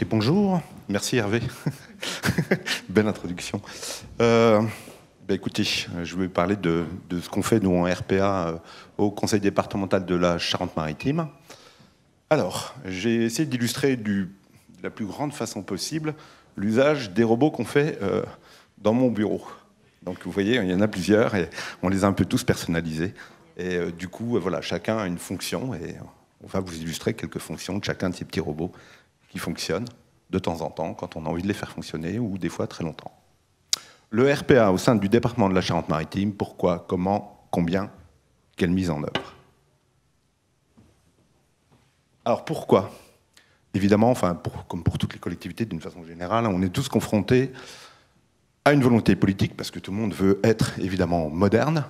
bonjour. Merci Hervé. Belle introduction. Écoutez, je vais parler de ce qu'on fait nous en RPA au Conseil départemental de la Charente-Maritime. Alors, j'ai essayé d'illustrer de la plus grande façon possible l'usage des robots qu'on fait dans mon bureau. Donc vous voyez, il y en a plusieurs et on les a un peu tous personnalisés. Et du coup, voilà, chacun a une fonction et on va vous illustrer quelques fonctions de chacun de ces petits robots qui fonctionnent de temps en temps quand on a envie de les faire fonctionner ou des fois très longtemps. Le RPA au sein du département de la Charente-Maritime, pourquoi, comment, combien, quelle mise en œuvre? Alors pourquoi? Évidemment, comme pour toutes les collectivités d'une façon générale, on est tous confrontés à une volonté politique parce que tout le monde veut être évidemment moderne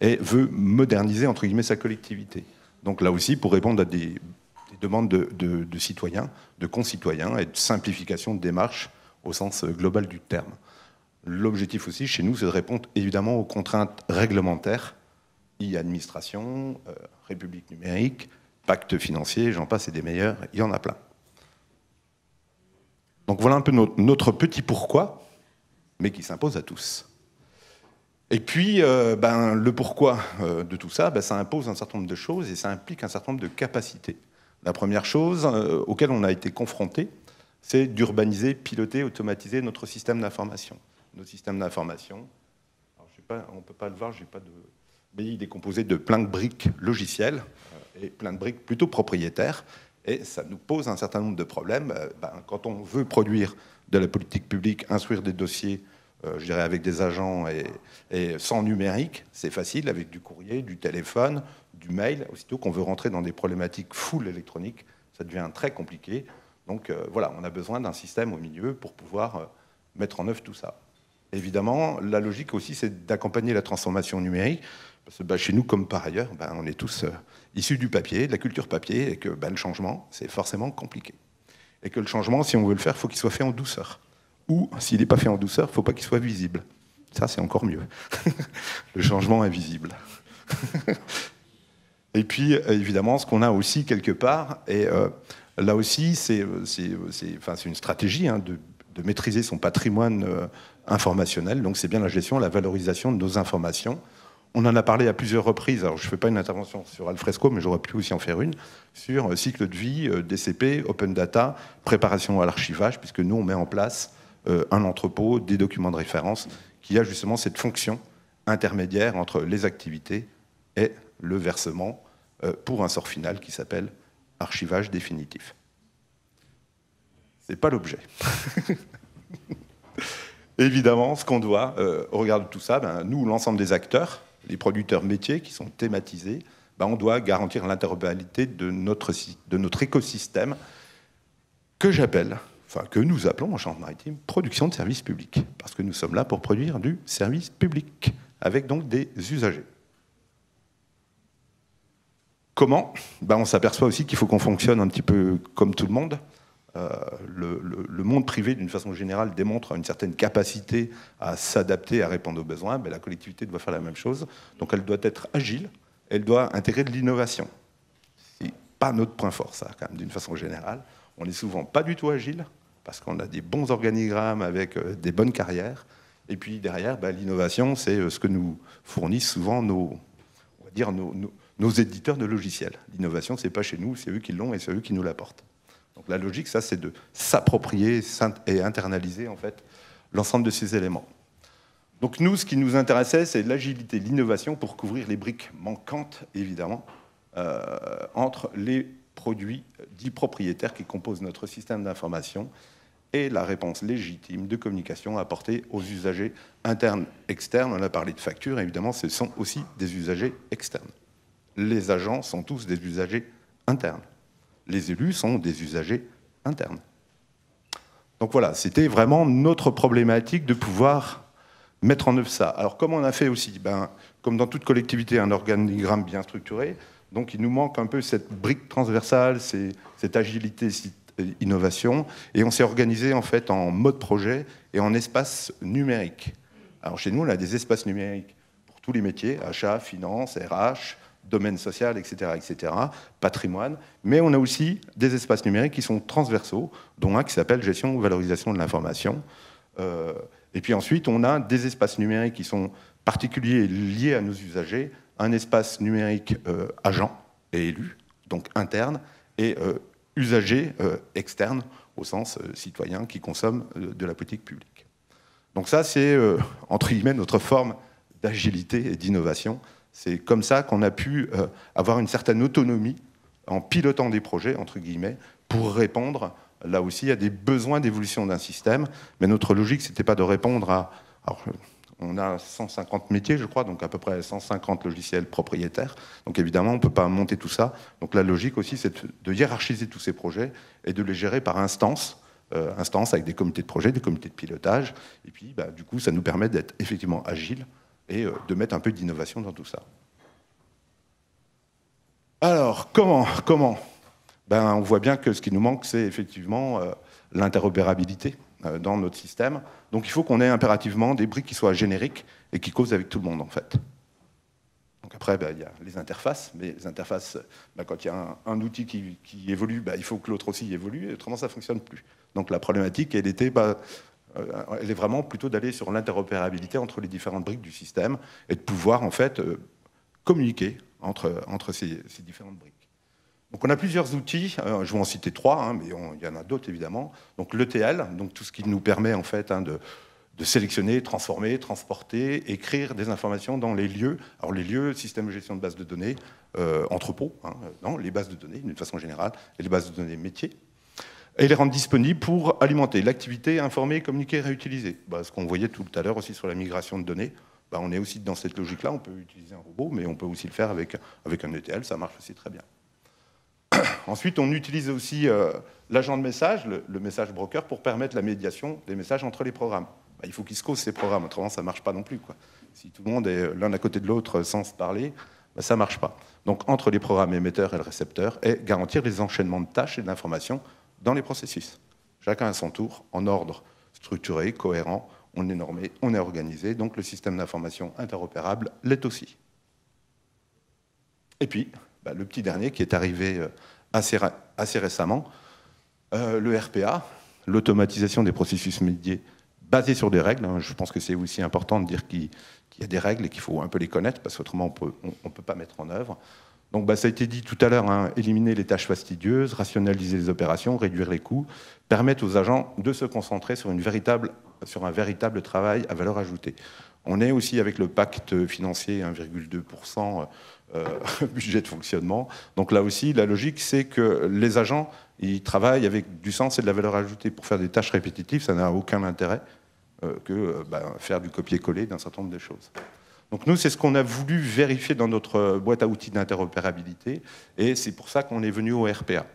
et veut moderniser entre guillemets sa collectivité. Donc là aussi, pour répondre à des demandes de citoyens, de concitoyens et de simplification de démarches au sens global du terme. L'objectif aussi chez nous, c'est de répondre évidemment aux contraintes réglementaires, e-administration, République numérique, pacte financier, j'en passe et des meilleurs, il y en a plein. Donc voilà un peu notre petit pourquoi, mais qui s'impose à tous. Et puis, le pourquoi de tout ça, ça impose un certain nombre de choses et ça implique un certain nombre de capacités. La première chose auquel on a été confronté, c'est d'urbaniser, piloter, automatiser notre système d'information. Notre système d'information, on ne peut pas le voir, mais il est composé de plein de briques logicielles et plein de briques plutôt propriétaires. Et ça nous pose un certain nombre de problèmes. Quand on veut produire de la politique publique, instruire des dossiers, je dirais avec des agents et sans numérique, c'est facile, avec du courrier, du téléphone, du mail. Aussitôt qu'on veut rentrer dans des problématiques full électroniques, ça devient très compliqué. Donc voilà, on a besoin d'un système au milieu pour pouvoir mettre en œuvre tout ça. Évidemment, la logique aussi, c'est d'accompagner la transformation numérique, parce que chez nous, comme par ailleurs, on est tous issus du papier, de la culture papier, et que le changement, c'est forcément compliqué. Et que le changement, si on veut le faire, il faut qu'il soit fait en douceur. Ou, s'il n'est pas fait en douceur, il ne faut pas qu'il soit visible. Ça, c'est encore mieux. Le changement invisible. Et puis, évidemment, ce qu'on a aussi quelque part, et là aussi, c'est une stratégie de maîtriser son patrimoine informationnel. Donc, c'est bien la gestion, la valorisation de nos informations. On en a parlé à plusieurs reprises. Alors, je ne fais pas une intervention sur Alfresco, mais j'aurais pu aussi en faire une, sur cycle de vie, DCP, Open Data, préparation à l'archivage, puisque nous, on met en place un entrepôt, des documents de référence, qui a justement cette fonction intermédiaire entre les activités et le versement pour un sort final qui s'appelle archivage définitif. Ce n'est pas l'objet. Évidemment, ce qu'on doit, au regard de tout ça, nous, l'ensemble des acteurs, les producteurs métiers qui sont thématisés, on doit garantir l'interopérabilité de notre écosystème que nous appelons en Charente-Maritime production de services publics, parce que nous sommes là pour produire du service public, avec donc des usagers. Comment? On s'aperçoit aussi qu'il faut qu'on fonctionne un petit peu comme tout le monde. Le monde privé, d'une façon générale, démontre une certaine capacité à s'adapter, à répondre aux besoins. La collectivité doit faire la même chose. Donc elle doit être agile, elle doit intégrer de l'innovation. C'est pas notre point fort, ça, quand même, d'une façon générale. On n'est souvent pas du tout agile, parce qu'on a des bons organigrammes avec des bonnes carrières. Et puis derrière, l'innovation, c'est ce que nous fournissent souvent nos éditeurs de logiciels. L'innovation, c'est pas chez nous, c'est eux qui l'ont et c'est eux qui nous l'apportent. Donc la logique, ça, c'est de s'approprier et internaliser en fait l'ensemble de ces éléments. Donc nous, ce qui nous intéressait, c'est l'agilité, l'innovation pour couvrir les briques manquantes, évidemment, entre les produits dits propriétaires qui composent notre système d'information et la réponse légitime de communication à apporter aux usagers internes, externes. On a parlé de factures, évidemment, ce sont aussi des usagers externes. Les agents sont tous des usagers internes. Les élus sont des usagers internes. Donc voilà, c'était vraiment notre problématique de pouvoir mettre en œuvre ça. Alors comment on a fait aussi? Comme dans toute collectivité, un organigramme bien structuré. Donc il nous manque un peu cette brique transversale, cette agilité, cette innovation. Et on s'est organisé en fait en mode projet et en espace numérique. Alors chez nous, on a des espaces numériques pour tous les métiers, achat, finance, RH, domaine social, etc., patrimoine. Mais on a aussi des espaces numériques qui sont transversaux, dont un qui s'appelle gestion ou valorisation de l'information. Et puis ensuite, on a des espaces numériques qui sont particuliers liés à nos usagers, un espace numérique agent et élu, donc interne, et usagers externes, au sens citoyen, qui consomment de la politique publique. Donc ça, c'est, entre guillemets, notre forme d'agilité et d'innovation. C'est comme ça qu'on a pu avoir une certaine autonomie en pilotant des projets, entre guillemets, pour répondre, là aussi, à des besoins d'évolution d'un système. Mais notre logique, ce n'était pas de répondre à... Alors, on a 150 métiers, je crois, donc à peu près 150 logiciels propriétaires. Donc évidemment, on ne peut pas monter tout ça. Donc la logique aussi, c'est de hiérarchiser tous ces projets et de les gérer par instances, avec des comités de projet, des comités de pilotage. Et puis, du coup, ça nous permet d'être effectivement agile et de mettre un peu d'innovation dans tout ça. Alors, comment on voit bien que ce qui nous manque, c'est effectivement l'interopérabilité dans notre système. Donc il faut qu'on ait impérativement des briques qui soient génériques et qui causent avec tout le monde, en fait. Donc après, il y a les interfaces, mais les interfaces, quand il y a un outil qui évolue, il faut que l'autre aussi évolue, et autrement ça ne fonctionne plus. Donc la problématique, elle est vraiment plutôt d'aller sur l'interopérabilité entre les différentes briques du système et de pouvoir, en fait, communiquer entre ces différentes briques. Donc on a plusieurs outils, je vais en citer 3, mais il y en a d'autres évidemment. Donc l'ETL, donc tout ce qui nous permet en fait de sélectionner, transformer, transporter, écrire des informations dans les lieux. Alors les lieux, système de gestion de bases de données, entrepôts, les bases de données d'une façon générale, et les bases de données métiers. Et les rendre disponibles pour alimenter l'activité, informer, communiquer, réutiliser. Ce qu'on voyait tout à l'heure aussi sur la migration de données. On est aussi dans cette logique-là, on peut utiliser un robot, mais on peut aussi le faire avec un ETL, ça marche aussi très bien. Ensuite, on utilise aussi l'agent de message, le message broker, pour permettre la médiation des messages entre les programmes. Il faut qu'ils se causent ces programmes, autrement ça ne marche pas non plus, quoi. Si tout le monde est l'un à côté de l'autre sans se parler, ça ne marche pas. Donc entre les programmes émetteurs et le récepteur, et garantir les enchaînements de tâches et d'informations dans les processus. Chacun à son tour, en ordre structuré, cohérent, on est normé, on est organisé, donc le système d'information interopérable l'est aussi. Et puis, le petit dernier qui est arrivé assez récemment, le RPA, l'automatisation des processus métiers basés sur des règles. Je pense que c'est aussi important de dire qu'il y a des règles et qu'il faut un peu les connaître, parce qu'autrement on ne peut pas mettre en œuvre. Donc ça a été dit tout à l'heure, éliminer les tâches fastidieuses, rationaliser les opérations, réduire les coûts, permettre aux agents de se concentrer sur un véritable travail à valeur ajoutée. On est aussi avec le pacte financier 1,2% budget de fonctionnement. Donc là aussi, la logique, c'est que les agents, ils travaillent avec du sens et de la valeur ajoutée. Pour faire des tâches répétitives, ça n'a aucun intérêt que faire du copier-coller d'un certain nombre de choses. Donc nous, c'est ce qu'on a voulu vérifier dans notre boîte à outils d'interopérabilité, et c'est pour ça qu'on est venu au RPA.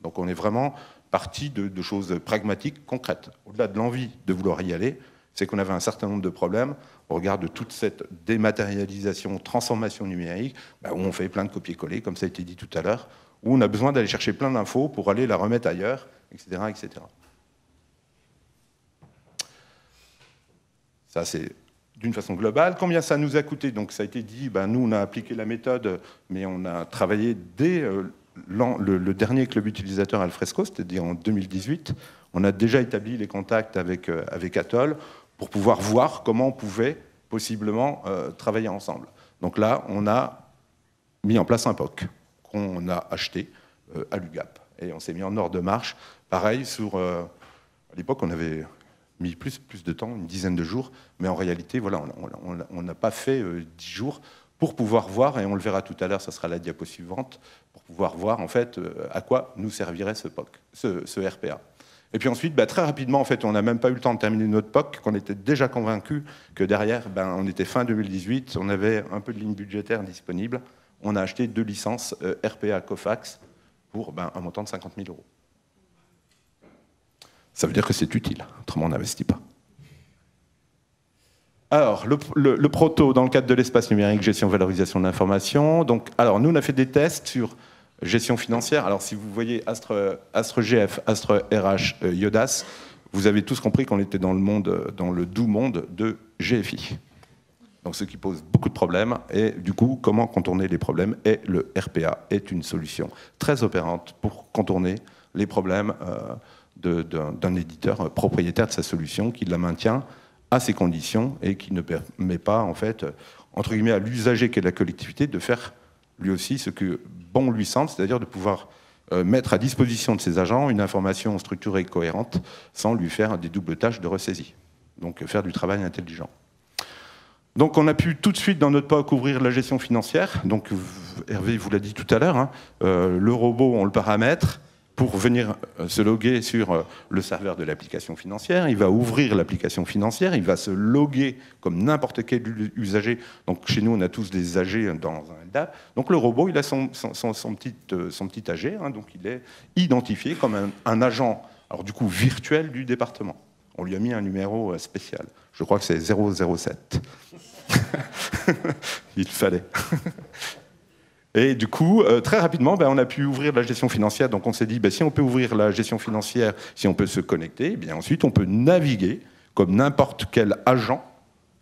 Donc on est vraiment parti de choses pragmatiques, concrètes. Au-delà de l'envie de vouloir y aller, c'est qu'on avait un certain nombre de problèmes au regard de toute cette dématérialisation, transformation numérique, où on fait plein de copier-coller, comme ça a été dit tout à l'heure, où on a besoin d'aller chercher plein d'infos pour aller la remettre ailleurs, etc., etc. Ça, c'est d'une façon globale. Combien ça nous a coûté? Donc ça a été dit, nous, on a appliqué la méthode, mais on a travaillé dès le dernier club utilisateur Alfresco, c'est-à-dire en 2018. On a déjà établi les contacts avec Atoll pour pouvoir voir comment on pouvait possiblement travailler ensemble. Donc là, on a mis en place un POC qu'on a acheté à l'UGAP. Et on s'est mis en ordre de marche. Pareil, à l'époque, on avait mis plus de temps, une dizaine de jours, mais en réalité, voilà, on n'a pas fait 10 jours pour pouvoir voir, et on le verra tout à l'heure, ça sera la diapo suivante, pour pouvoir voir en fait à quoi nous servirait ce POC, ce RPA. Et puis ensuite, très rapidement, en fait, on n'a même pas eu le temps de terminer notre POC, qu'on était déjà convaincu que derrière, on était fin 2018, on avait un peu de ligne budgétaire disponible, on a acheté 2 licences RPA Cofax pour un montant de 50 000 €. Ça veut dire que c'est utile, autrement on n'investit pas. Alors, le proto dans le cadre de l'espace numérique, gestion, valorisation de l'information. Donc, alors, nous, on a fait des tests sur gestion financière. Alors, si vous voyez Astre GF, Astre RH, Yodas, vous avez tous compris qu'on était dans le doux monde de GFI. Donc, ce qui pose beaucoup de problèmes. Et du coup, comment contourner les problèmes? Et le RPA est une solution très opérante pour contourner les problèmes d'un éditeur propriétaire de sa solution qui la maintient à ses conditions et qui ne permet pas, en fait, entre guillemets, à l'usager qui est la collectivité de faire lui aussi ce que bon lui semble, c'est-à-dire de pouvoir mettre à disposition de ses agents une information structurée et cohérente sans lui faire des doubles tâches de ressaisie. Donc faire du travail intelligent. Donc on a pu tout de suite dans notre POC ouvrir la gestion financière. Donc Hervé vous l'a dit tout à l'heure, hein, le robot on le paramètre pour venir se loguer sur le serveur de l'application financière. Il va ouvrir l'application financière, il va se loguer comme n'importe quel usager. Donc chez nous, on a tous des AG dans un LDAP. Donc le robot, il a son petit AG, hein, donc il est identifié comme un agent, alors du coup virtuel du département. On lui a mis un numéro spécial. Je crois que c'est 007. Il fallait. Et du coup, très rapidement, on a pu ouvrir la gestion financière. Donc on s'est dit, si on peut ouvrir la gestion financière, si on peut se connecter, ensuite on peut naviguer comme n'importe quel agent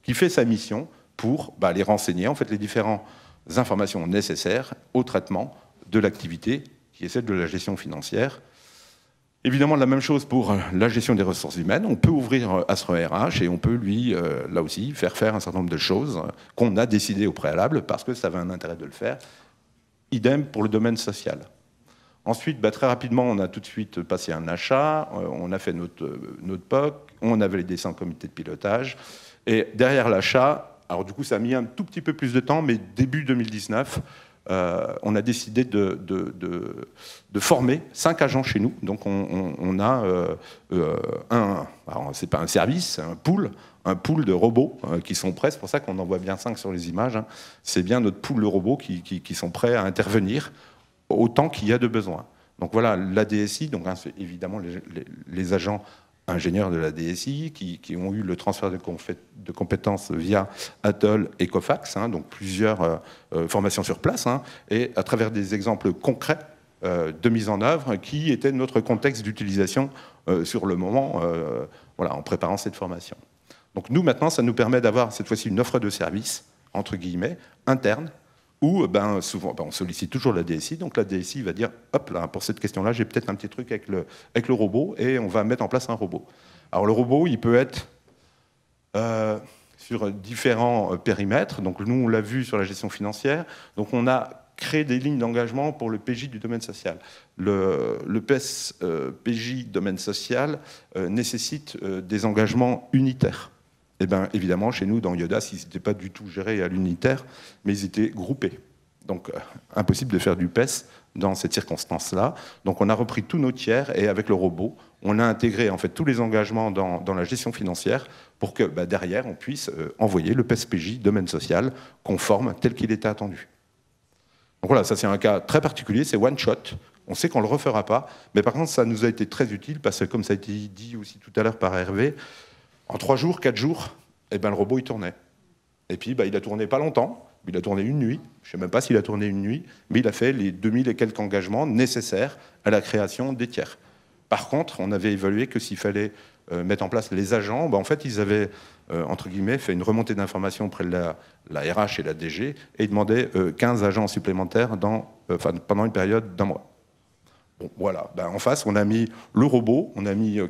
qui fait sa mission pour les renseigner, en fait, les différentes informations nécessaires au traitement de l'activité qui est celle de la gestion financière. Évidemment, la même chose pour la gestion des ressources humaines. On peut ouvrir Astre RH et on peut lui, là aussi, faire un certain nombre de choses qu'on a décidées au préalable parce que ça avait un intérêt de le faire. Idem pour le domaine social. Ensuite, très rapidement, on a tout de suite passé un achat, on a fait notre POC, on avait les dessins en comité de pilotage. Et derrière l'achat, alors du coup, ça a mis un tout petit peu plus de temps, mais début 2019, on a décidé de former 5 agents chez nous. Donc on a c'est pas un service, c'est un pool de robots qui sont prêts. C'est pour ça qu'on en voit bien 5 sur les images. Hein. C'est bien notre pool de robots qui sont prêts à intervenir autant qu'il y a de besoins. Donc voilà, la DSI, donc c'est évidemment les agents ingénieurs de la DSI qui ont eu le transfert de compétences via Atoll et Cofax, hein, donc plusieurs formations sur place, hein, et à travers des exemples concrets de mise en œuvre qui étaient notre contexte d'utilisation sur le moment, en préparant cette formation. Donc nous, maintenant, ça nous permet d'avoir cette fois-ci une offre de service, entre guillemets, interne, où souvent, on sollicite toujours la DSI, donc la DSI va dire, hop là, pour cette question-là, j'ai peut-être un petit truc avec le robot, et on va mettre en place un robot. Alors le robot, il peut être sur différents périmètres, donc nous, on l'a vu sur la gestion financière, donc on a créé des lignes d'engagement pour le PJ du domaine social. Le PES PJ domaine social nécessite des engagements unitaires. Et évidemment, chez nous, dans Yodas, ils n'étaient pas du tout gérés à l'unitaire, mais ils étaient groupés. Donc, impossible de faire du PES dans cette circonstance-là. Donc, on a repris tous nos tiers et avec le robot, on a intégré en fait tous les engagements dans la gestion financière pour que derrière, on puisse envoyer le PES-PJ domaine social conforme tel qu'il était attendu. Donc voilà, ça c'est un cas très particulier, c'est one shot. On sait qu'on ne le refera pas, mais par contre, ça nous a été très utile parce que, comme ça a été dit aussi tout à l'heure par Hervé, en 3 jours, 4 jours, le robot, il tournait. Et puis, il a tourné pas longtemps. Il a tourné une nuit. Je ne sais même pas s'il a tourné une nuit, mais il a fait les 2000 et quelques engagements nécessaires à la création des tiers. Par contre, on avait évalué que s'il fallait mettre en place les agents, en fait, ils avaient, entre guillemets, fait une remontée d'informations auprès de la RH et la DG et demandaient 15 agents supplémentaires pendant une période d'1 mois. Bon, voilà. En face, on a mis le robot, on a mis un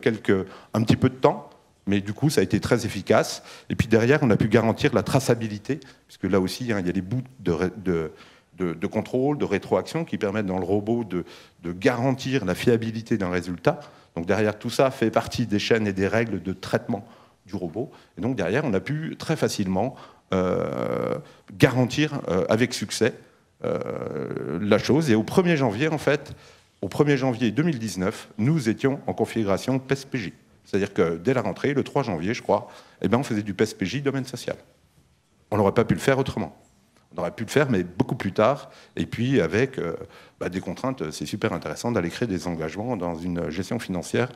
petit peu de temps, mais du coup, ça a été très efficace. Et puis derrière, on a pu garantir la traçabilité, puisque là aussi, il y a des bouts de contrôle, de rétroaction, qui permettent dans le robot de garantir la fiabilité d'un résultat. Donc derrière, tout ça fait partie des chaînes et des règles de traitement du robot. Et donc derrière, on a pu très facilement garantir avec succès la chose. Et au 1er janvier, en fait, au 1er janvier 2019, nous étions en configuration PES-PJ. C'est-à-dire que dès la rentrée, le 3 janvier, je crois, on faisait du PES-PJ domaine social. On n'aurait pas pu le faire autrement. On aurait pu le faire, mais beaucoup plus tard, et puis avec des contraintes. C'est super intéressant d'aller créer des engagements dans une gestion financière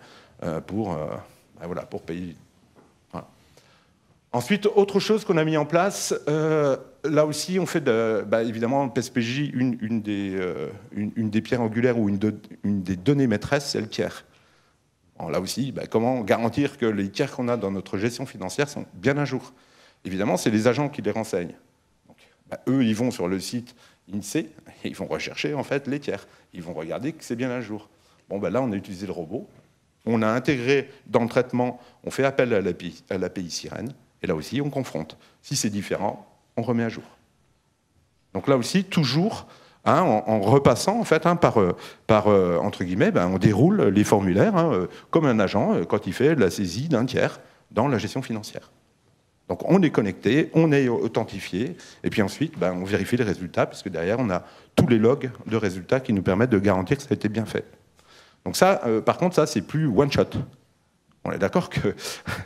pour payer. Voilà. Ensuite, autre chose qu'on a mis en place, là aussi, on fait évidemment, PES-PJ, une des pierres angulaires ou une des données maîtresses, c'est le tiers. Alors là aussi, comment garantir que les tiers qu'on a dans notre gestion financière sont bien à jour? Évidemment, c'est les agents qui les renseignent. Donc, eux, ils vont sur le site INSEE et ils vont rechercher en fait les tiers. Ils vont regarder que c'est bien à jour. Bon, là, on a utilisé le robot. On a intégré dans le traitement, on fait appel à l'API Sirène, et là aussi, on confronte. Si c'est différent, on remet à jour. Donc là aussi, toujours, en repassant, en fait, entre guillemets, on déroule les formulaires comme un agent quand il fait la saisie d'un tiers dans la gestion financière. Donc on est connecté, on est authentifié, et puis ensuite, on vérifie les résultats, parce que derrière, on a tous les logs de résultats qui nous permettent de garantir que ça a été bien fait. Donc ça, par contre, ça, c'est plus one-shot. On est d'accord que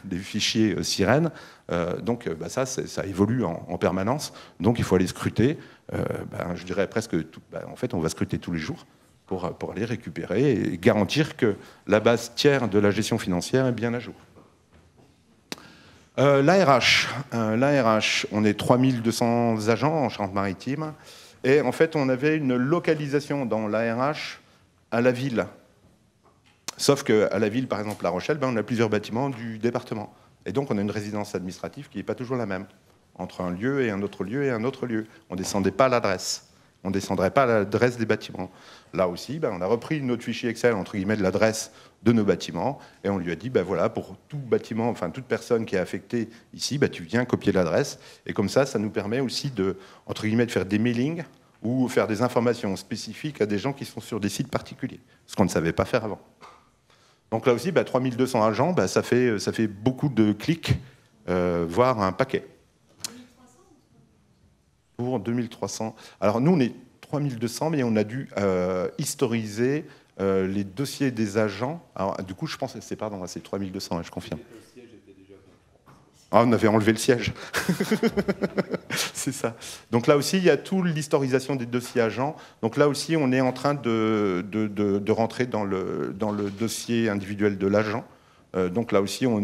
des fichiers sirènes, ça évolue en permanence, donc il faut aller scruter, je dirais presque, en fait, on va scruter tous les jours pour aller récupérer et garantir que la base tiers de la gestion financière est bien à jour. L'ARH, on est 3200 agents en Charente-Maritime, et en fait, on avait une localisation dans l'ARH à la ville. Sauf qu'à la ville, par exemple, La Rochelle, on a plusieurs bâtiments du département. Et donc, on a une résidence administrative qui n'est pas toujours la même, entre un lieu et un autre lieu et un autre lieu. On ne descendait pas l'adresse. On ne descendrait pas l'adresse des bâtiments. Là aussi, on a repris notre fichier Excel, entre guillemets, de l'adresse de nos bâtiments, et on lui a dit, voilà, pour tout bâtiment, enfin, toute personne qui est affectée ici, tu viens copier l'adresse. Et comme ça nous permet aussi de, entre guillemets, de faire des mailings ou faire des informations spécifiques à des gens qui sont sur des sites particuliers, ce qu'on ne savait pas faire avant. Donc là aussi, 3200 agents, ça fait beaucoup de clics, voire un paquet. Pour 2300. Alors nous, on est 3200, mais on a dû historiser les dossiers des agents. Alors du coup, je pense que c'est 3200, je confirme. On avait enlevé le siège. C'est ça. Donc là aussi, il y a toute l'historisation des dossiers agents. Donc là aussi, on est en train de rentrer dans le dossier individuel de l'agent. Donc là aussi, on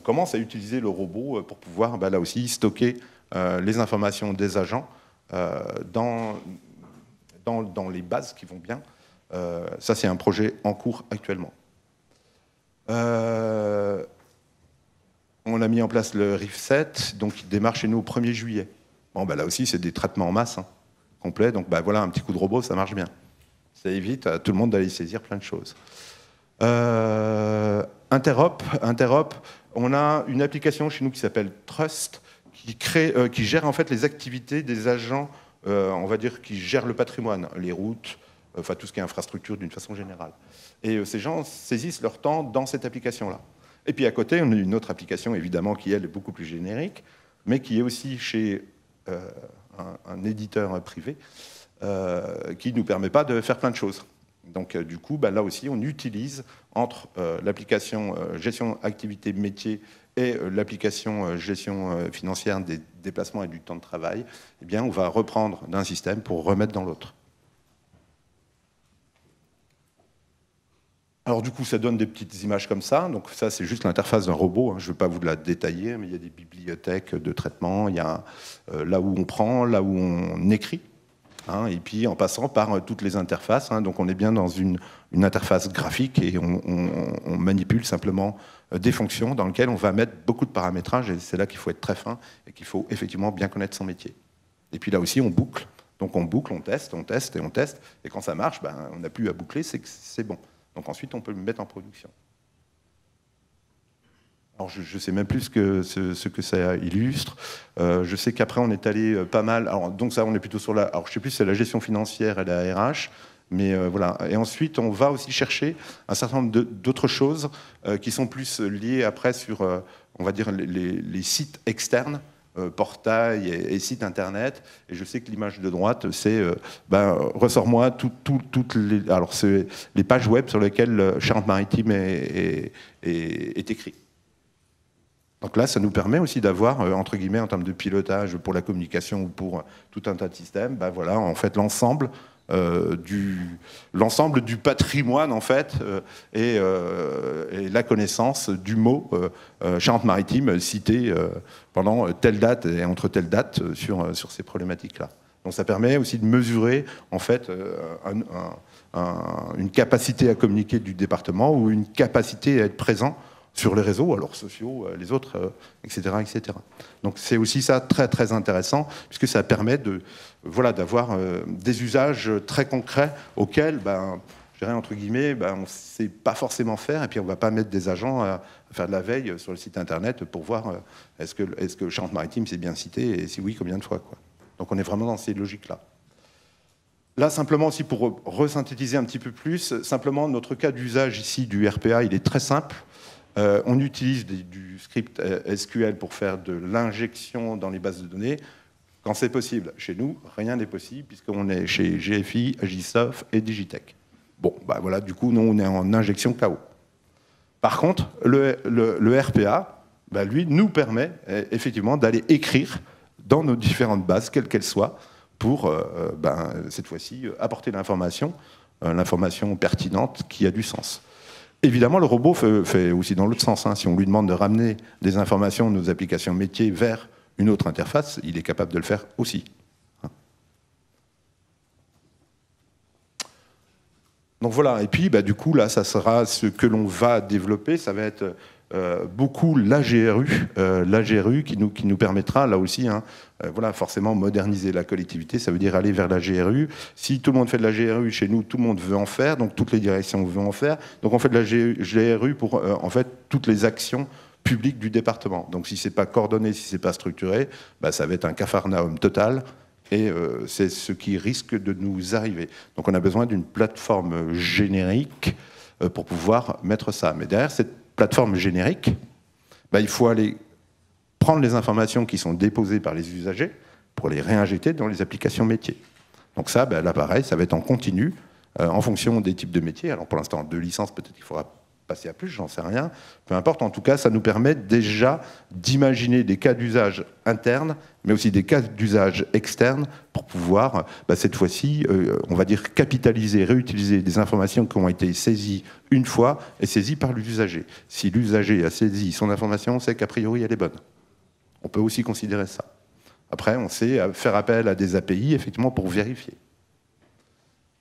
commence à utiliser le robot pour pouvoir, là aussi, stocker les informations des agents dans les bases qui vont bien. Ça, c'est un projet en cours actuellement. On a mis en place le RIF7, donc il démarre chez nous au 1er juillet. Là aussi, c'est des traitements en masse, complets. Donc voilà, un petit coup de robot, ça marche bien. Ça évite à tout le monde d'aller saisir plein de choses. Interop, on a une application chez nous qui s'appelle Trust, qui gère en fait les activités des agents, on va dire, qui gèrent le patrimoine, les routes, enfin tout ce qui est infrastructure d'une façon générale. Et ces gens saisissent leur temps dans cette application-là. Et puis à côté, on a une autre application, évidemment, qui elle est beaucoup plus générique, mais qui est aussi chez un éditeur privé, qui ne nous permet pas de faire plein de choses. Donc du coup, là aussi, on utilise entre l'application gestion activité métier et l'application gestion financière des déplacements et du temps de travail, eh bien, on va reprendre d'un système pour remettre dans l'autre. Alors du coup, ça donne des petites images comme ça. Donc ça, c'est juste l'interface d'un robot. Je ne vais pas vous la détailler, mais il y a des bibliothèques de traitement. Il y a là où on prend, là où on écrit. Et puis en passant par toutes les interfaces. Donc on est bien dans une interface graphique et on manipule simplement des fonctions dans lesquelles on va mettre beaucoup de paramétrages. Et c'est là qu'il faut être très fin et qu'il faut effectivement bien connaître son métier. Et puis là aussi, on boucle. Donc on boucle, on teste et on teste. Et quand ça marche, on n'a plus à boucler, c'est que c'est bon. Donc ensuite, on peut le mettre en production. Alors je ne sais même plus ce que ça illustre. Je sais qu'après, on est allé pas mal. Alors, donc ça, on est plutôt sur la... Alors je ne sais plus si c'est la gestion financière et la RH. Mais voilà. Et ensuite, on va aussi chercher un certain nombre d'autres choses qui sont plus liées après sur, on va dire, les sites externes, portail et site internet. Et je sais que l'image de droite, c'est ressors-moi toutes les, alors c'est les pages web sur lesquelles Charente-Maritime est écrit. Donc là, ça nous permet aussi d'avoir, entre guillemets, en termes de pilotage pour la communication ou pour tout un tas de systèmes, voilà, en fait, l'ensemble du patrimoine, en fait, et la connaissance du mot Charente-Maritime cité pendant telle date et entre telle date sur ces problématiques-là. Donc ça permet aussi de mesurer, en fait, une capacité à communiquer du département ou une capacité à être présent sur les réseaux, alors sociaux, les autres, etc., etc. Donc c'est aussi ça très très intéressant, puisque ça permet voilà, d'avoir des usages très concrets auxquels, je dirais entre guillemets, on ne sait pas forcément faire, et puis on ne va pas mettre des agents à faire de la veille sur le site internet pour voir est-ce que Charente-Maritime c'est bien cité, et si oui, combien de fois, quoi. Donc on est vraiment dans ces logiques-là. Là, simplement aussi pour resynthétiser un petit peu plus, simplement notre cas d'usage ici du RPA, il est très simple. On utilise du script SQL pour faire de l'injection dans les bases de données quand c'est possible. Chez nous, rien n'est possible puisqu'on est chez GFI, Agisoft et Digitech. Bon, voilà, du coup, nous, on est en injection KO. Par contre, le RPA, lui, nous permet effectivement d'aller écrire dans nos différentes bases, quelles qu'elles soient, pour, cette fois-ci, apporter l'information pertinente qui a du sens. Évidemment, le robot fait aussi dans l'autre sens. Si on lui demande de ramener des informations de nos applications métiers vers une autre interface, il est capable de le faire aussi. Donc voilà, et puis du coup, là, ça sera ce que l'on va développer, ça va être beaucoup l'AGRU qui nous permettra, là aussi, voilà, forcément moderniser la collectivité, ça veut dire aller vers la GRU. Si tout le monde fait de la GRU chez nous, tout le monde veut en faire, donc toutes les directions veulent en faire. Donc on fait de la GRU pour, en fait, toutes les actions publiques du département. Donc si c'est pas coordonné, si c'est pas structuré, ça va être un capharnaüm total. Et c'est ce qui risque de nous arriver. Donc on a besoin d'une plateforme générique pour pouvoir mettre ça. Mais derrière cette plateforme générique, il faut aller prendre les informations qui sont déposées par les usagers pour les réinjecter dans les applications métiers. Donc ça, là pareil, ça va être en continu, en fonction des types de métiers. Alors pour l'instant, 2 licences, peut-être qu'il faudra passer à plus, j'en sais rien. Peu importe, en tout cas, ça nous permet déjà d'imaginer des cas d'usage internes, mais aussi des cas d'usage externes pour pouvoir, cette fois-ci, on va dire capitaliser, réutiliser des informations qui ont été saisies une fois et saisies par l'usager. Si l'usager a saisi son information, c'est qu'a priori, elle est bonne. On peut aussi considérer ça. Après, on sait faire appel à des API, effectivement, pour vérifier.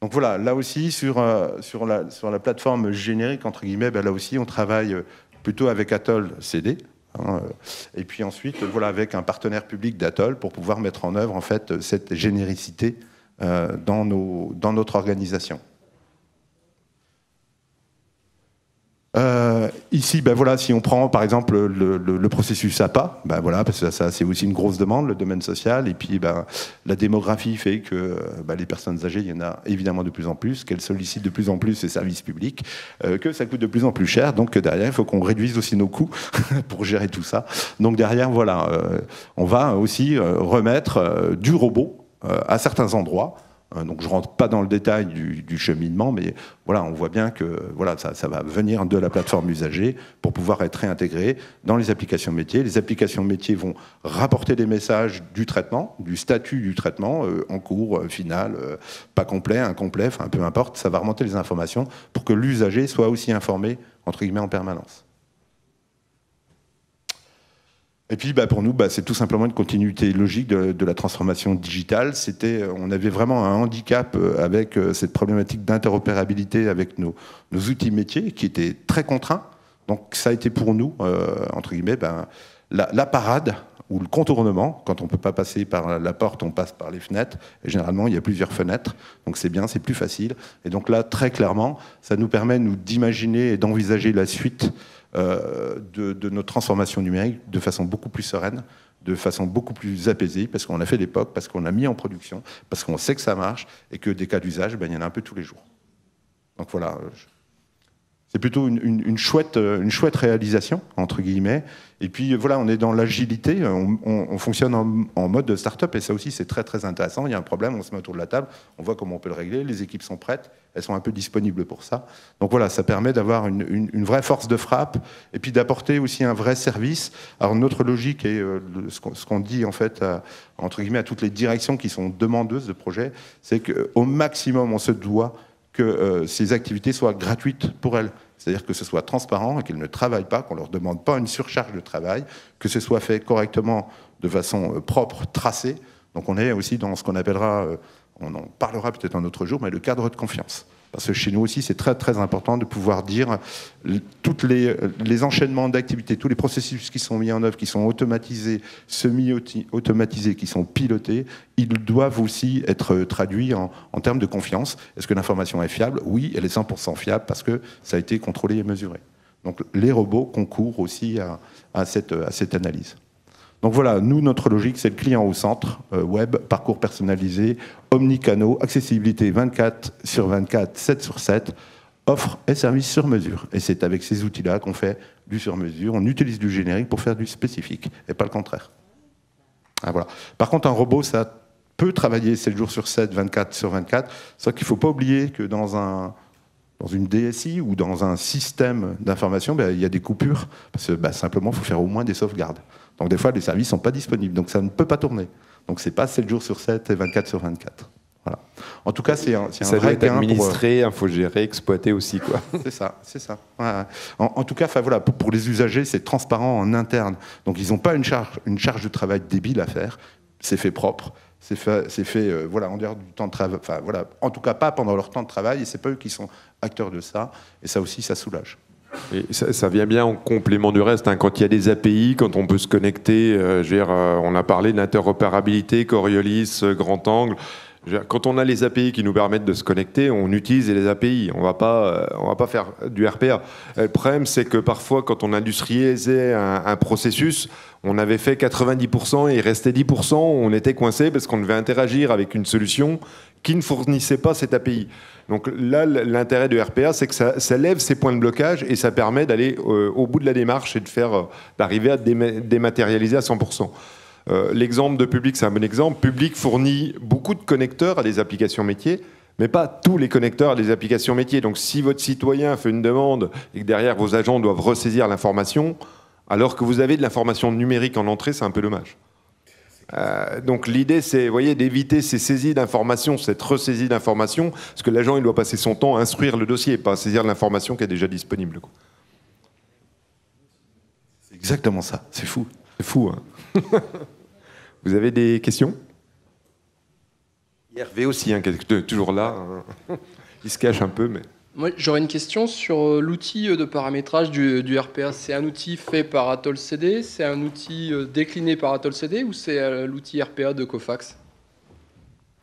Donc voilà, là aussi, sur la plateforme générique, entre guillemets, là aussi, on travaille plutôt avec Atoll CD. Et puis ensuite, voilà, avec un partenaire public d'Atoll pour pouvoir mettre en œuvre, en fait, cette généricité dans notre organisation. Ici, voilà, si on prend par exemple le processus APA, voilà, parce que ça c'est aussi une grosse demande, le domaine social, et puis la démographie fait que les personnes âgées, il y en a évidemment de plus en plus, qu'elles sollicitent de plus en plus ces services publics, que ça coûte de plus en plus cher, donc derrière il faut qu'on réduise aussi nos coûts pour gérer tout ça. Donc derrière, voilà, on va aussi remettre du robot à certains endroits. Donc je ne rentre pas dans le détail du cheminement, mais voilà, on voit bien que voilà, ça va venir de la plateforme usagée pour pouvoir être réintégré dans les applications métiers. Les applications métiers vont rapporter des messages du traitement, du statut du traitement, en cours, final, pas complet, incomplet, enfin peu importe, ça va remonter les informations pour que l'usager soit aussi informé, entre guillemets, en permanence. Et puis pour nous, c'est tout simplement une continuité logique de la transformation digitale. On avait vraiment un handicap avec cette problématique d'interopérabilité avec nos outils métiers qui étaient très contraints. Donc ça a été pour nous, entre guillemets, la parade ou le contournement. Quand on ne peut pas passer par la porte, on passe par les fenêtres. Et généralement, il y a plusieurs fenêtres. Donc c'est bien, c'est plus facile. Et donc là, très clairement, ça nous permet d'imaginer et d'envisager la suite de notre transformation numérique de façon beaucoup plus sereine, de façon beaucoup plus apaisée, parce qu'on a fait l'époque, parce qu'on a mis en production, parce qu'on sait que ça marche, et que des cas d'usage, il y en a un peu tous les jours. Donc voilà, c'est plutôt une chouette réalisation, entre guillemets. Et puis voilà, on est dans l'agilité, on fonctionne en mode start-up, et ça aussi c'est très très intéressant. Il y a un problème, on se met autour de la table, on voit comment on peut le régler, les équipes sont prêtes, elles sont un peu disponibles pour ça. Donc voilà, ça permet d'avoir une vraie force de frappe, et puis d'apporter aussi un vrai service. Alors notre logique, et ce qu'on dit en fait, entre guillemets, à toutes les directions qui sont demandeuses de projets, c'est qu'au maximum on se doit que ces activités soient gratuites pour elles. C'est-à-dire que ce soit transparent et qu'elles ne travaillent pas, qu'on ne leur demande pas une surcharge de travail, que ce soit fait correctement, de façon propre, tracée. Donc on est aussi dans ce qu'on appellera on en parlera peut-être un autre jour, mais le cadre de confiance. Parce que chez nous aussi, c'est très très important de pouvoir dire tous les enchaînements d'activités, tous les processus qui sont mis en œuvre, qui sont automatisés, semi-automatisés, qui sont pilotés, ils doivent aussi être traduits en termes de confiance. Est-ce que l'information est fiable? Oui, elle est 100% fiable parce que ça a été contrôlé et mesuré. Donc les robots concourent aussi à cette analyse. Donc voilà, nous, notre logique, c'est le client au centre, web, parcours personnalisé, omnicanaux, accessibilité 24/24, 7/7, offre et services sur mesure. Et c'est avec ces outils-là qu'on fait du sur-mesure, on utilise du générique pour faire du spécifique, et pas le contraire. Ah, voilà. Par contre, un robot, ça peut travailler 7 jours sur 7, 24/24, sauf qu'il ne faut pas oublier que dans une DSI ou dans un système d'information, il y a des coupures, parce que simplement, il faut faire au moins des sauvegardes. Donc des fois, les services ne sont pas disponibles, donc ça ne peut pas tourner. Donc ce n'est pas 7 jours sur 7 et 24/24. Voilà. En tout cas, c'est un vrai gain. Administré, infogéré, exploité aussi, quoi. C'est ça, c'est ça. Ouais. En tout cas, voilà, pour les usagers, c'est transparent en interne. Donc ils n'ont pas une charge de travail débile à faire. C'est fait propre. C'est fait voilà, en dehors du temps de travail. Enfin, voilà, en tout cas, pas pendant leur temps de travail. Et c'est pas eux qui sont acteurs de ça. Et ça aussi, ça soulage. Et ça vient bien en complément du reste, hein, quand il y a des API, quand on peut se connecter, on a parlé d'interopérabilité, Coriolis, grand angle. Quand on a les API qui nous permettent de se connecter, on utilise les API. On va pas faire du RPA. Le problème, c'est que parfois, quand on industrialisait un processus, on avait fait 90% et il restait 10%, on était coincé parce qu'on devait interagir avec une solution qui ne fournissait pas cette API. Donc là, l'intérêt de RPA, c'est que ça lève ces points de blocage et ça permet d'aller au bout de la démarche et d'arriver à dématérialiser à 100%. L'exemple de Public, c'est un bon exemple. Public fournit beaucoup de connecteurs à des applications métiers, mais pas tous les connecteurs à des applications métiers. Donc si votre citoyen fait une demande et que derrière vos agents doivent ressaisir l'information, alors que vous avez de l'information numérique en entrée, c'est un peu dommage. Donc l'idée, c'est, d'éviter ces saisies d'informations, cette ressaisie d'informations, parce que l'agent, il doit passer son temps à instruire le dossier, pas à saisir l'information qui est déjà disponible. C'est exactement ça. C'est fou. C'est fou, hein. Vous avez des questions? Hervé aussi, hein, qui est toujours là. Hein. Il se cache un peu, mais... Moi, j'aurais une question sur l'outil de paramétrage du RPA. C'est un outil fait par Atoll CD, c'est un outil décliné par Atoll CD ou c'est l'outil RPA de Cofax?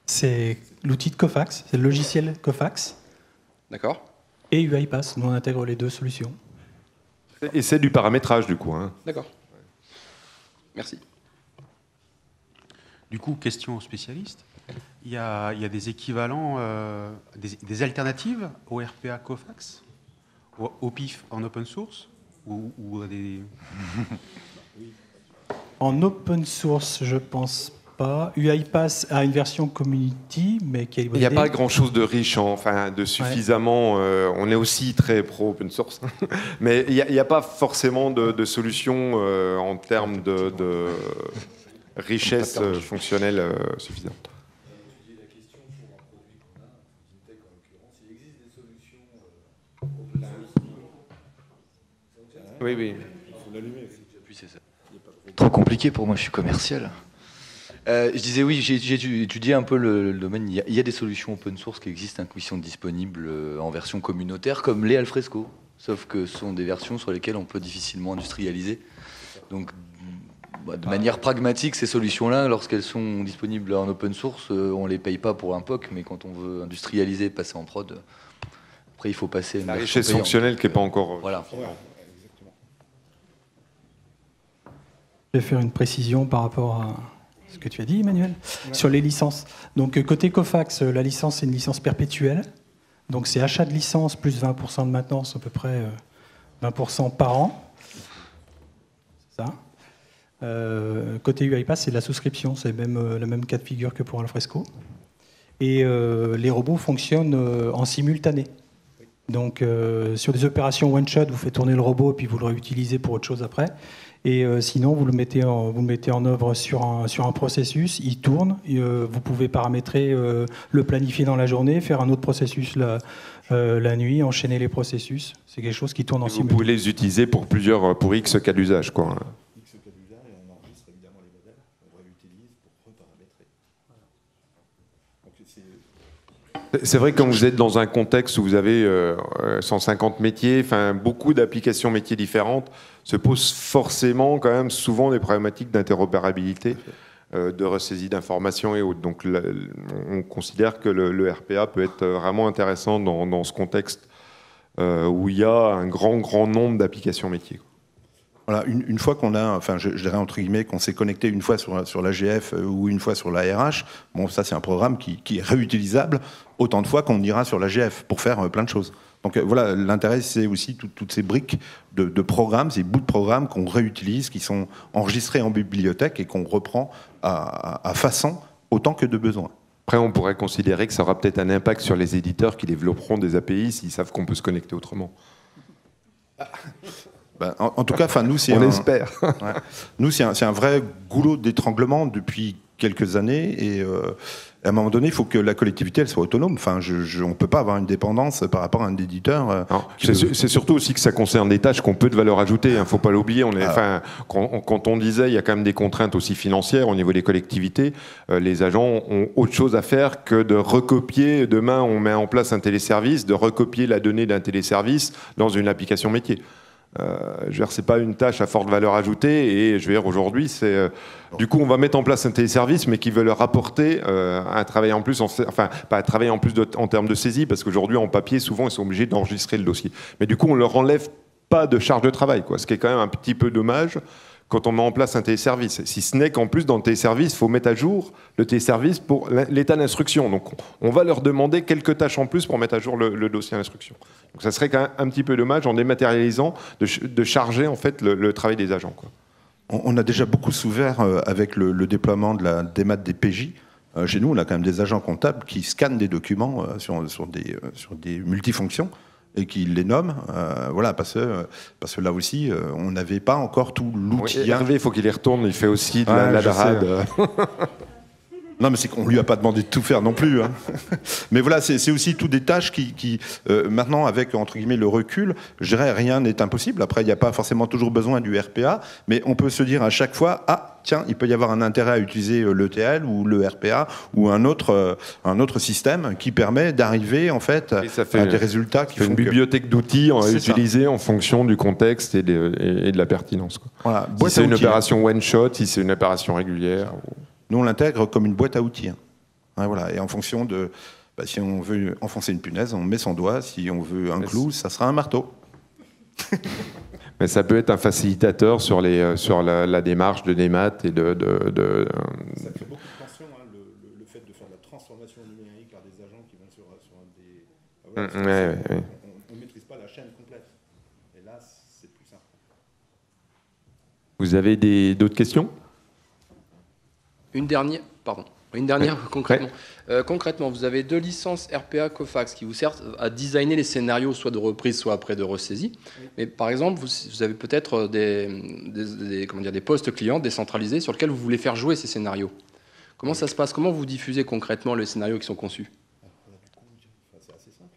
C'est l'outil de Cofax, c'est le logiciel Cofax. D'accord. Et UiPath, nous on intègre les deux solutions. Et c'est du paramétrage du coup. Hein. D'accord. Merci. Du coup, question aux spécialistes. Il y a des équivalents, des alternatives au RPA Cofax, au PIF en open source ou des... En open source, je pense pas. UiPath a une version community, mais qui est... Il n'y a pas grand-chose de riche, de suffisamment... on est aussi très pro open source, mais il n'y a pas forcément de solution en termes de richesse fonctionnelle suffisante. Oui. Trop compliqué pour moi, je suis commercial. Je disais oui, j'ai étudié un peu le domaine. Il y a des solutions open source qui existent, qui sont disponibles en version communautaire, comme les Alfresco. Sauf que ce sont des versions sur lesquelles on peut difficilement industrialiser. Donc, de manière pragmatique, ces solutions-là, lorsqu'elles sont disponibles en open source, on ne les paye pas pour un POC, mais quand on veut industrialiser, passer en prod, après il faut passer... La richesse fonctionnelle qui n'est pas encore... Voilà. Je vais faire une précision par rapport à ce que tu as dit, Emmanuel, sur les licences. Donc, côté Cofax, la licence, c'est une licence perpétuelle. Donc, c'est achat de licence plus 20% de maintenance, à peu près 20% par an. C'est ça. Côté UiPath, c'est de la souscription. C'est même le même cas de figure que pour Alfresco. Et les robots fonctionnent en simultané. Donc, sur des opérations one-shot, vous faites tourner le robot et puis vous le réutilisez pour autre chose après. Et sinon, vous le mettez en œuvre sur un processus, il tourne, et, vous pouvez paramétrer, le planifier dans la journée, faire un autre processus la nuit, enchaîner les processus. C'est quelque chose qui tourne en simultané. Vous pouvez les utiliser pour X cas d'usage, quoi. X cas d'usage, et on enregistre évidemment les modèles, on réutilise pour reparamétrer. Donc C'est vrai que quand vous êtes dans un contexte où vous avez 150 métiers, enfin beaucoup d'applications métiers différentes, se posent forcément quand même souvent des problématiques d'interopérabilité, de ressaisie d'informations et autres. Donc là, on considère que le RPA peut être vraiment intéressant dans ce contexte où il y a un grand nombre d'applications métiers. Voilà, une fois qu'on a, enfin, je dirais entre guillemets, qu'on s'est connecté une fois sur l'AGF ou une fois sur l'ARH, bon, ça c'est un programme qui est réutilisable autant de fois qu'on ira sur l'AGF pour faire plein de choses. Donc voilà, l'intérêt c'est aussi toutes ces briques de programmes, ces bouts de programmes qu'on réutilise, qui sont enregistrés en bibliothèque et qu'on reprend à façon autant que de besoin. Après, on pourrait considérer que ça aura peut-être un impact sur les éditeurs qui développeront des API s'ils savent qu'on peut se connecter autrement. Ben, en tout cas, nous, c'est espère. Ouais. Nous, c'est un vrai goulot d'étranglement depuis quelques années. Et à un moment donné, il faut que la collectivité elle soit autonome. Enfin, on ne peut pas avoir une dépendance par rapport à un éditeur. C'est surtout aussi que ça concerne des tâches qui ont peu de valeur ajoutée. Il ne faut pas l'oublier. Quand on disait il y a quand même des contraintes aussi financières au niveau des collectivités, les agents ont autre chose à faire que de recopier. Demain, on met en place un téléservice, de recopier la donnée d'un téléservice dans une application métier. Je veux dire, c'est pas une tâche à forte valeur ajoutée et je veux dire aujourd'hui c'est du coup on va mettre en place un téléservice mais qui veut leur apporter un travail en plus, enfin pas un travail en plus en termes de saisie parce qu'aujourd'hui en papier souvent ils sont obligés d'enregistrer le dossier. Mais du coup on leur enlève pas de charge de travail quoi, ce qui est quand même un petit peu dommage quand on met en place un téléservice. Si ce n'est qu'en plus dans le téléservice il faut mettre à jour le téléservice pour l'état d'instruction. Donc on va leur demander quelques tâches en plus pour mettre à jour le dossier d'instruction. Donc ça serait quand même un petit peu dommage en dématérialisant de charger en fait le travail des agents, quoi. On a déjà beaucoup souffert avec le déploiement de la démat des PJ. Chez nous, on a quand même des agents comptables qui scannent des documents sur des multifonctions et qui les nomment, voilà, parce que là aussi, on n'avait pas encore tout l'outil. Oui, Hervé, il faut qu'il y retourne, il fait aussi de la darade. Non, mais c'est qu'on lui a pas demandé de tout faire non plus. Hein. Mais voilà, c'est aussi toutes des tâches qui maintenant, avec entre guillemets le recul, je dirais rien n'est impossible. Après, il n'y a pas forcément toujours besoin du RPA, mais on peut se dire à chaque fois, ah tiens, il peut y avoir un intérêt à utiliser l'ETL ou le RPA ou un autre système qui permet d'arriver en fait à des résultats qui font une bibliothèque d'outils utilisés en fonction du contexte et de la pertinence. Quoi. Voilà, si c'est une opération one shot, si c'est une opération régulière. Nous, on l'intègre comme une boîte à outils. Ouais, voilà. Et en fonction de... si on veut enfoncer une punaise, on met son doigt. Si on veut un clou, ça sera un marteau. Mais ça peut être un facilitateur sur la démarche de démat et de... Ça fait beaucoup de tension, hein, le fait de faire de la transformation numérique par des agents qui vont sur des... Voilà, on ne maîtrise pas la chaîne complète. Et là, c'est plus simple. Vous avez d'autres questions ? Une dernière, concrètement. Concrètement, vous avez 2 licences RPA Cofax qui vous servent à designer les scénarios, soit de reprise, soit après de ressaisie. Oui. Mais par exemple, vous avez peut-être des postes clients décentralisés sur lesquels vous voulez faire jouer ces scénarios. Comment ça se passe? Comment vous diffusez concrètement les scénarios qui sont conçus? C'est assez simple.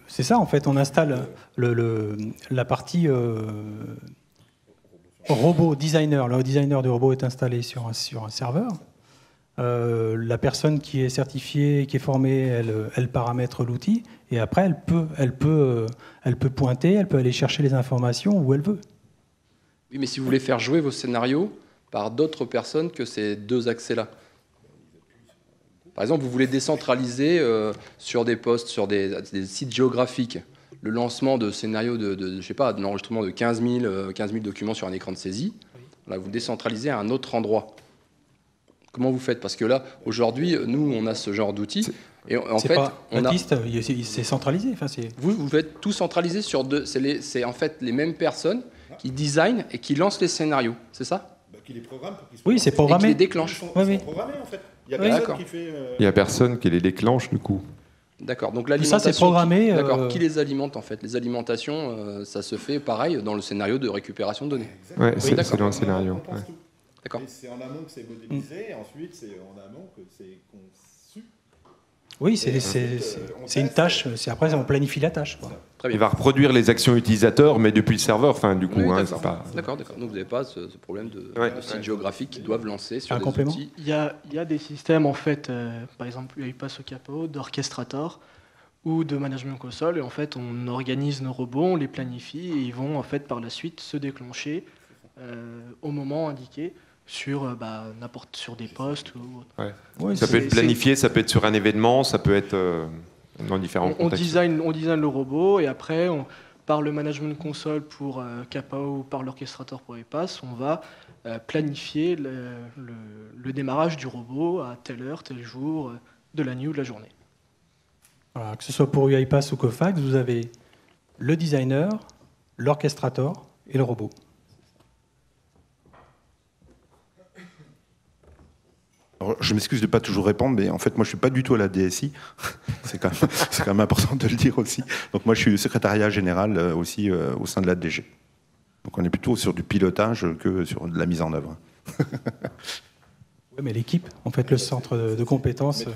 C'est ça, en fait, on installe la partie... robot designer, le designer de robot est installé sur un serveur. La personne qui est certifiée, qui est formée, elle paramètre l'outil et après elle peut pointer, elle peut aller chercher les informations où elle veut. Oui, mais si vous voulez faire jouer vos scénarios par d'autres personnes que ces 2 accès-là. Par exemple, vous voulez décentraliser sur des postes, sur des sites géographiques, le lancement de scénarios je sais pas, de l'enregistrement de 15 000 documents sur un écran de saisie, là, vous décentralisez à un autre endroit. Comment vous faites? Parce que là, aujourd'hui, nous, on a ce genre d'outils. Et en fait, c'est centralisé. Enfin, vous faites tout centralisé sur 2. C'est en fait les mêmes personnes qui designent et qui lancent les scénarios. C'est ça? Qui les programment pour qu'ils soient oui, c'est programmé. Et qui les déclenchent. Ils sont programmés, en fait. Il y a personne qui fait... Il y a personne qui les déclenche, du coup. D'accord, donc l'alimentation... Ça, c'est programmé... D'accord, qui les alimente, en fait? Les alimentations, ça se fait pareil dans le scénario de récupération de données. Oui, c'est dans le scénario. Ouais. D'accord. C'est en amont que c'est modélisé, et ensuite, c'est en amont que c'est conçu. Oui, c'est une tâche. Après, on planifie la tâche, quoi. Très Il bien. va reproduire les actions utilisateurs, mais depuis le serveur, enfin, du coup. Oui, Hein, d'accord. c'est pas... D'accord. Donc vous n'avez pas ce problème de sites géographiques qui doivent lancer sur Un des complément outils. Il y a des systèmes, en fait, par exemple, UiPath au Capot, d'orchestrator ou de management console. Et en fait, on organise nos robots, on les planifie et ils vont, en fait, par la suite, se déclencher au moment indiqué sur sur des postes ou autre. Ouais. Oui, Ça peut être planifié, ça peut être sur un événement, ça peut être dans différents On contextes. design le robot et après, par le management console pour Kappa ou par l'orchestrator pour UiPath, on va planifier le démarrage du robot à telle heure, tel jour de la nuit ou de la journée. Voilà, que ce soit pour UiPath ou Cofax, vous avez le designer, l'orchestrator et le robot. Alors, je m'excuse de ne pas toujours répondre, mais en fait, moi, je ne suis pas du tout à la DSI. C'est quand même important de le dire aussi. Donc, moi, je suis secrétariat général aussi au sein de la DG. Donc, on est plutôt sur du pilotage que sur de la mise en œuvre. Oui, mais l'équipe, en fait, le centre de compétences a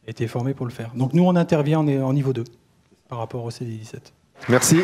été formé pour le faire. Donc, nous, on intervient en niveau 2 par rapport au CD17. Merci.